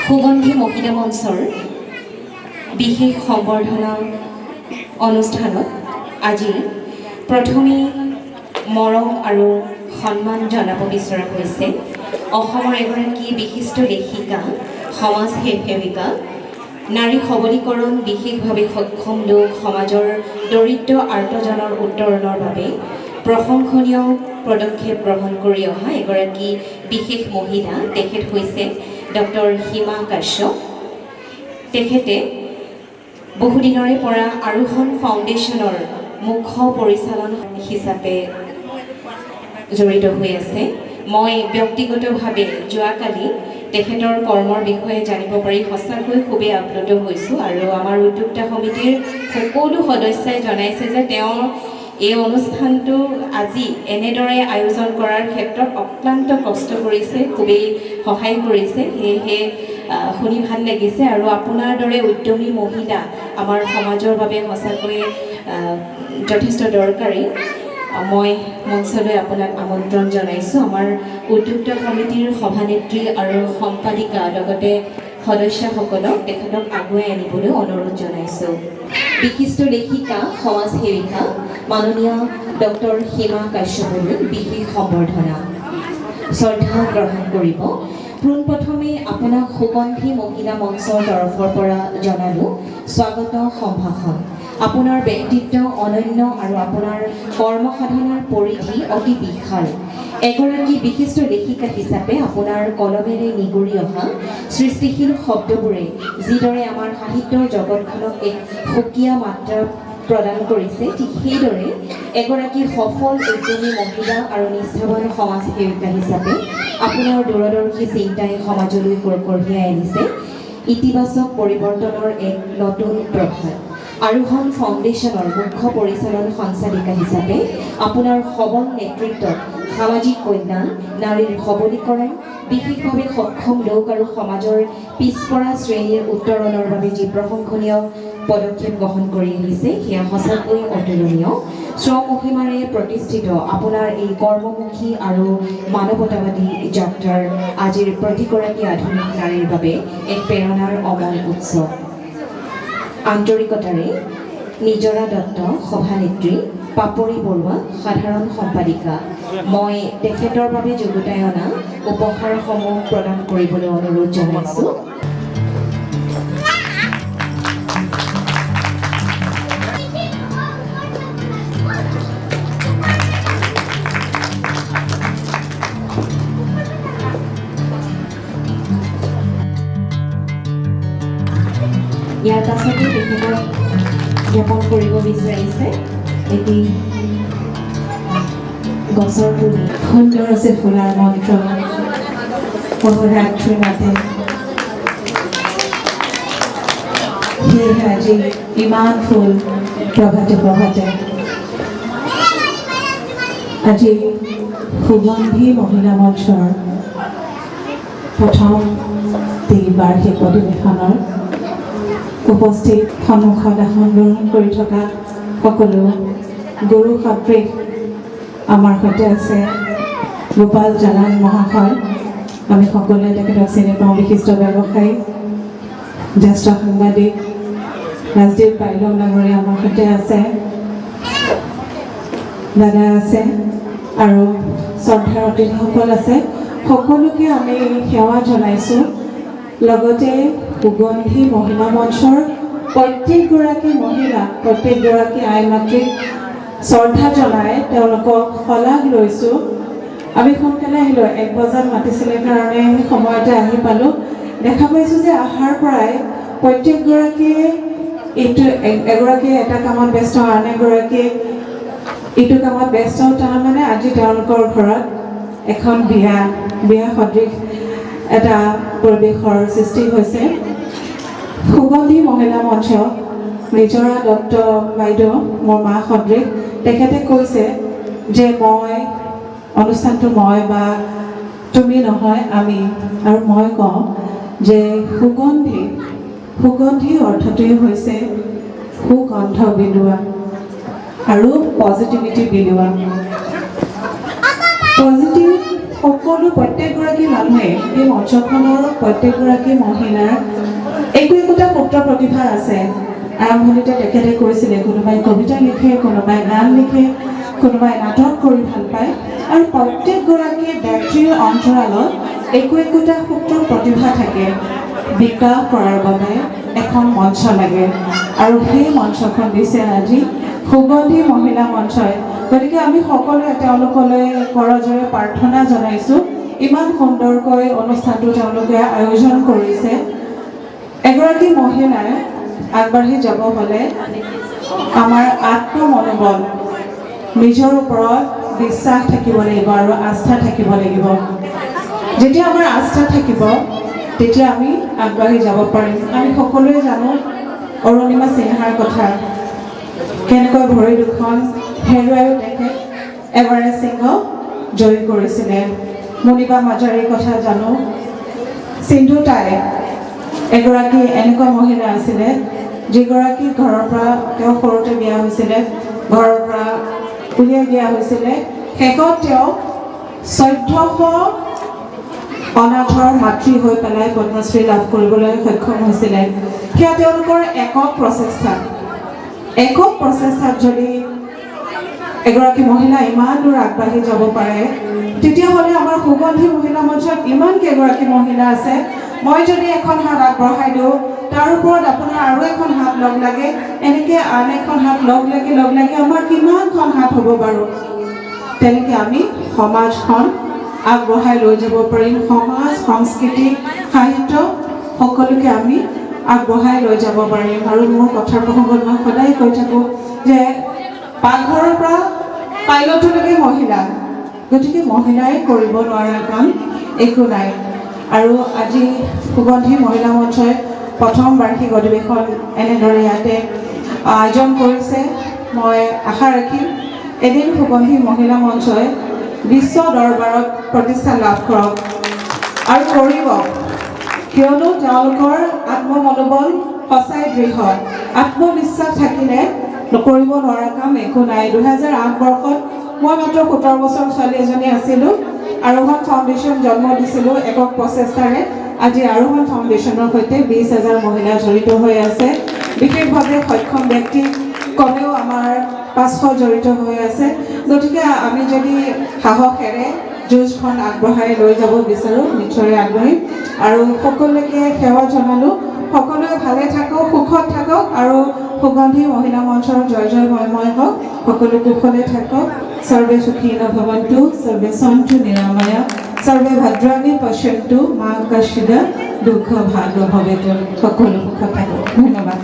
সুগন্ধি মহিলা মঞ্চৰ বিশেষ সম্বৰ্ধনা অনুষ্ঠানত আজি প্ৰথমে মৰম আৰু সন্মান জনাব বিচৰা হৈছে অসমৰ এগৰাকী বিশিষ্ট লেখিকা, সমাজ সেৱিকা, নাৰী সবলীকৰণ, বিশেষভাৱে সক্ষম লোক, সমাজৰ দৰিদ্ৰ আৰ্তজনৰ উত্তৰণৰ বাবে প্ৰশংসনীয় পদক্ষেপ গ্ৰহণ কৰি অহা এগৰাকী বিশেষ মহিলা। তেখেত হৈছে ডক্টৰ হিমা কাশ্যপ। তেখেতে বহুদিনৰে পৰা আৰোহণ ফাউণ্ডেশ্যনৰ মুখ্য পৰিচালন হিচাপে জড়িত হৈ আছে। মই ব্যক্তিগতভাৱে যোৱাকালি তেখেতৰ কৰ্মৰ বিষয়ে জানিব পাৰি সঁচাকৈ খুবেই আপ্লুত হৈছোঁ আৰু আমাৰ উদ্যোক্তা সমিতিৰ সকলো সদস্যই জনাইছে যে তেওঁ এই অনুষ্ঠানটো আজি এনেদৰে আয়োজন কৰাৰ ক্ষেত্ৰত অক্লান্ত কষ্ট কৰিছে, খুবেই সহায় কৰিছে। সেয়েহে শুনি ভাল লাগিছে আৰু আপোনাৰ দৰে উদ্যমী মহিলা আমাৰ সমাজৰ বাবে সঁচাকৈ যথেষ্ট দৰকাৰী। মই মঞ্চলৈ আপোনাক আমন্ত্ৰণ জনাইছোঁ। আমাৰ উদ্যোক্তা সমিতিৰ সভানেত্ৰী আৰু সম্পাদিকা লগতে সদস্যসকলক তেখেতক আগুৱাই আনিবলৈ অনুৰোধ জনাইছোঁ। বিশিষ্ট লেখিকা, সমাজ সেৱিকা মাননীয় ডক্টৰ হিমা কাশ্যপলৈ বিশেষ সম্বৰ্ধনা শ্ৰদ্ধা গ্ৰহণ কৰিব। পোনপ্ৰথমে আপোনাক সুগন্ধি মহিলা মঞ্চৰ তৰফৰ পৰা জনালোঁ স্বাগত সম্ভাষণ। আপোনাৰ ব্যক্তিত্ব অনন্য আৰু আপোনাৰ কৰ্মসাধনাৰ পৰিধি অতি বিশাল। এগৰাকী বিশিষ্ট লেখিকা হিচাপে আপোনাৰ কলমেৰে নিগৰি অহা সৃষ্টিশীল শব্দবোৰে যিদৰে আমাৰ সাহিত্যৰ জগতখনক এক সুকীয়া মাত্ৰা প্ৰদান কৰিছে, ঠিক সেইদৰে এগৰাকী সফল উদ্যমী মহিলা আৰু নিষ্ঠাৱান সমাজ সেৱিকা হিচাপে আপোনাৰ দূৰদৰ্শী চিন্তাই সমাজলৈ কঢ়িয়াই আনিছে ইতিবাচক পৰিৱৰ্তনৰ এক নতুন প্ৰভাত। আৰোহণ ফাউণ্ডেশ্যনৰ মুখ্য পৰিচালন সঞ্চালিকা হিচাপে আপোনাৰ সবল নেতৃত্বত সামাজিক কল্যাণ, নাৰীৰ সবলীকৰণ, বিশেষভাৱে সক্ষম লোক আৰু সমাজৰ পিছপৰা শ্ৰেণীৰ উত্তৰণৰ বাবে যি প্ৰশংসনীয় পদক্ষেপ গ্ৰহণ কৰি আহিছে সেয়া সঁচাকৈ অতুলনীয়। স্বমহিমাৰে প্ৰতিষ্ঠিত আপোনাৰ এই কৰ্মমুখী আৰু মানৱতাবাদী যাত্ৰাৰ আজিৰ প্ৰতিগৰাকী আধুনিক নাৰীৰ বাবে এক প্ৰেৰণাৰ অমল উৎস। আন্তৰিকতাৰে নিজৰা দত্ত সভানেত্ৰী, পাপৰি বৰুৱা সাধাৰণ সম্পাদিকা। মই তেখেতৰ বাবে যুগুতাই অনা উপহাৰসমূহ প্ৰদান কৰিবলৈ অনুৰোধ জনাইছোঁ। ইয়াৰ পাছতে তেখেতক জ্ঞাপন কৰিব বিচাৰিছে এটি গছৰ পুলি। সুন্দৰ আছে ফুলাৰ মন্ত্ৰ বহুৰাত্ৰি মাতে। সেয়েহে আজি ইমান ফুল প্ৰভাতে প্ৰভাতে। আজি সুগন্ধি মহিলা মঞ্চৰ প্ৰথম বাৰ্ষিক অধিৱেশনৰ উপস্থিত সন্মুখত আসন গ্ৰহণ কৰি থকা সকলো গুৰু সদৃশ আমাৰ সৈতে আছে গোপাল জানান মহাশয়। আমি সকলোৱে তেখেতক চিনি পাওঁ। বিশিষ্ট ব্যৱসায়ী, জ্যেষ্ঠ সাংবাদিক ৰাজদীপ বাইলম ডাঙৰীয়া আমাৰ সৈতে আছে, দাদা আছে আৰু শ্ৰদ্ধাৰ অতিথিসকল আছে। সকলোকে আমি সেৱা জনাইছোঁ। লগতে সুগন্ধি মহিলা মঞ্চৰ প্ৰত্যেকগৰাকী মহিলা, প্ৰত্যেকগৰাকী আই মাতৃক শ্ৰদ্ধা জনাই তেওঁলোকক শলাগ লৈছোঁ। আমি সোনকালে আহিলোঁ, 1 বজাত মাতিছিলে কাৰণে সময়তে আহি পালোঁ। দেখা পাইছোঁ যে অহাৰ পৰাই প্ৰত্যেকগৰাকীয়ে এগৰাকীয়ে এটা কামত ব্যস্ত, আন এগৰাকীয়ে ইটো কামত ব্যস্ত। তাৰমানে আজি তেওঁলোকৰ ঘৰত এখন বিয়া সদৃশ এটা পৰিৱেশৰ সৃষ্টি হৈছে। সুগন্ধি মহিলা মঞ্চ নিজৰা দত্ত বাইদেউ মোৰ মা সদৃশ, তেখেতে কৈছে যে অনুষ্ঠানটো মই বা তুমি নহয় আমি, আৰু মই কওঁ যে সুগন্ধি অৰ্থটোৱে হৈছে সুগন্ধ বিলোৱা আৰু পজিটিভিটি বিলোৱা। পজিটিভ সকলো প্ৰত্যেকগৰাকী মানুহে এই মঞ্চখনৰ প্ৰত্যেকগৰাকী মহিলাৰ একোটা সুপ্ত প্ৰতিভা আছে। আৰম্ভণিতে তেখেতে কৈছিলে কোনোবাই কবিতা লিখে, কোনোবাই গান লিখে, কোনোবাই নাটক কৰি ভাল পায়, আৰু প্ৰত্যেকগৰাকী ব্যক্তিৰ অন্তৰালত একোটা সুপ্ত প্ৰতিভা থাকে। বিকাশ কৰাৰ বাবে এখন মঞ্চ লাগে, আৰু সেই মঞ্চখন দিছে আজি সুগন্ধি মহিলা মঞ্চই। গতিকে আমি সকলোৱে তেওঁলোকলৈ কৰজোৰে প্ৰাৰ্থনা জনাইছোঁ। ইমান সুন্দৰকৈ অনুষ্ঠানটো তেওঁলোকে আয়োজন কৰিছে। এগৰাকী মহিলাই আগবাঢ়ি যাব হ'লে আমাৰ আত্মমনোবল, নিজৰ ওপৰত বিশ্বাস থাকিব লাগিব আৰু আস্থা থাকিব লাগিব। যেতিয়া আমাৰ আস্থা থাকিব তেতিয়া আমি আগবাঢ়ি যাব পাৰিম। আমি সকলোৱে জানো অৰুণিমা সিনহাৰ কথা, কেনেকৈ ভৰি দুখন হেৰুৱাইও তেখেত এভাৰেষ্ট শৃংগ জয় কৰিছিলে। মুনিবা মাঝাৰীৰ কথা জানো, সিন্ধু তাই এগৰাকী এনেকুৱা মহিলা আছিলে যিগৰাকী ঘৰৰ পৰা, তেওঁ সৰুতে বিয়া হৈছিলে, ঘৰৰ পৰা উলিয়াই দিয়া হৈছিলে। শেষত তেওঁ 1400 অনাথৰ মাতৃ হৈ পেলাই পদ্মশ্ৰী লাভ কৰিবলৈ সক্ষম হৈছিলে। সেয়া তেওঁলোকৰ একক প্ৰচেষ্টাত যদি এগৰাকী মহিলা ইমান দূৰ আগবাঢ়ি যাব পাৰে, তেতিয়াহ'লে আমাৰ সুগন্ধি মহিলা মঞ্চত ইমান কেইগৰাকী মহিলা আছে। মই যদি এখন হাত আগবঢ়াই দিওঁ, তাৰ ওপৰত আপোনাৰ আৰু এখন হাত লগ লাগে, এনেকৈ আন এখন হাত লগ লাগি আমাৰ কিমানখন হাত হ'ব বাৰু? তেনেকৈ আমি সমাজখন আগবঢ়াই লৈ যাব পাৰিম। সমাজ, সংস্কৃতি, সাহিত্য সকলোকে আমি আগবঢ়াই লৈ যাব পাৰিম। আৰু মোৰ কথাৰ প্ৰসংগত মই সদায় কৈ থাকোঁ যে পাকঘৰৰ পৰা পাইলটলৈকে মহিলা, গতিকে মহিলাই কৰিব নোৱাৰা কাম একো নাই। আৰু আজি সুগন্ধি মহিলা মঞ্চই প্ৰথম বাৰ্ষিক অধিৱেশন এনেদৰে ইয়াতে আয়োজন কৰিছে। মই আশা ৰাখিম এদিন সুগন্ধি মহিলা মঞ্চই বিশ্ব দৰবাৰত প্ৰতিষ্ঠা লাভ কৰক আৰু কৰিব, কিয়নো তেওঁলোকৰ আত্মমনোবল সঁচাই দৃঢ়। আত্মবিশ্বাস থাকিলে কৰিব নোৱাৰা কাম একো নাই। 2008 বৰ্ষত মই মাত্ৰ 17 বছৰ ছোৱালী এজনী আছিলোঁ। আৰোহণ ফাউণ্ডেশ্যন জন্ম দিছিলোঁ একক প্ৰচেষ্টাৰে। আজি আৰোহণ ফাউণ্ডেশ্যনৰ সৈতে 20,000 মহিলা জড়িত হৈ আছে। বিশেষভাৱে সক্ষম ব্যক্তি কমেও আমাৰ 500 জড়িত হৈ আছে। গতিকে আমি যদি সাহসেৰে যুঁজখন আগবঢ়াই লৈ যাব বিচাৰোঁ, নিশ্চয় আগবাঢ়িম। আৰু সকলোকে সেৱা জনালোঁ। সকলোৱে ভালে থাকক, সুখত থাকক, আৰু সুগন্ধি মহিলা মঞ্চৰ জয় জয়ময় হওক। সকলো কুশলে থাকক। সৰ্বে সুখীন ভৱন্তু, সৰ্বে সন্তু নিৰাময়া, সৰ্বে ভদ্ৰাণি পশ্যন্তু, মা কশ্চিৎ দুঃখ ভাগ ভৱেতু। সকলো সুখত থাকক। ধন্যবাদ।